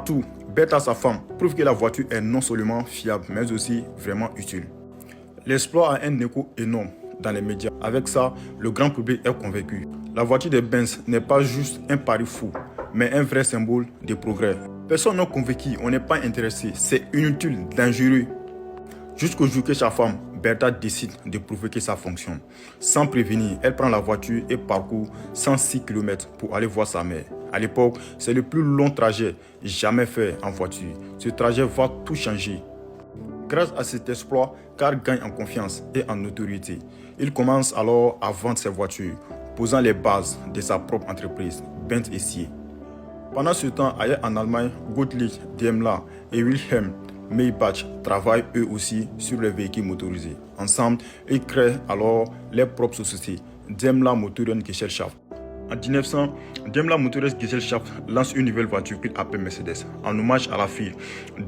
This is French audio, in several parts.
Partout, Bertha, sa femme, prouve que la voiture est non seulement fiable, mais aussi vraiment utile. L'exploit a un écho énorme dans les médias. Avec ça, le grand public est convaincu. La voiture de Benz n'est pas juste un pari fou, mais un vrai symbole de progrès. Personne n'est convaincu, on n'est pas intéressé, c'est inutile, dangereux. Jusqu'au jour que sa femme, Bertha, décide de prouver que ça fonctionne. Sans prévenir, elle prend la voiture et parcourt 106 km pour aller voir sa mère. À l'époque, c'est le plus long trajet jamais fait en voiture. Ce trajet va tout changer. Grâce à cet exploit, Carl gagne en confiance et en autorité. Il commence alors à vendre ses voitures, posant les bases de sa propre entreprise, Benz & Cie. Pendant ce temps, ailleurs en Allemagne, Gottlieb Daimler et Wilhelm Maybach travaillent eux aussi sur les véhicules motorisés. Ensemble, ils créent alors leurs propres sociétés, Daimler Motoren Gesellschaft. En 1900, Daimler Motoren Gesellschaft lance une nouvelle voiture qu'il appelle Mercedes, en hommage à la fille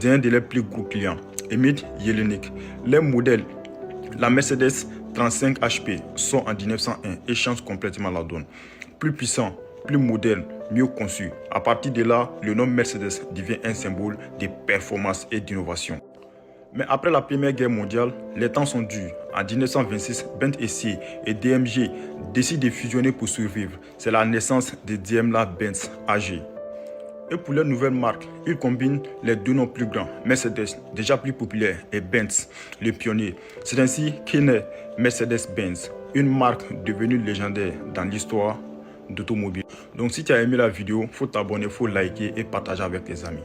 d'un de leurs plus gros clients, Emil Jelinek. Les modèles, la Mercedes 35 HP, sort en 1901 et change complètement la donne. Plus puissant, plus moderne, mieux conçu. À partir de là, le nom Mercedes devient un symbole de performance et d'innovation. Mais après la Première Guerre mondiale, les temps sont durs. En 1926, Benz & Cie et DMG décident de fusionner pour survivre. C'est la naissance de Daimler-Benz AG. Et pour leur nouvelle marque, ils combinent les deux noms plus grands, Mercedes, déjà plus populaire, et Benz, le pionnier. C'est ainsi qu'est née Mercedes-Benz, une marque devenue légendaire dans l'histoire d'automobile. Donc si tu as aimé la vidéo, il faut t'abonner, il faut liker et partager avec tes amis.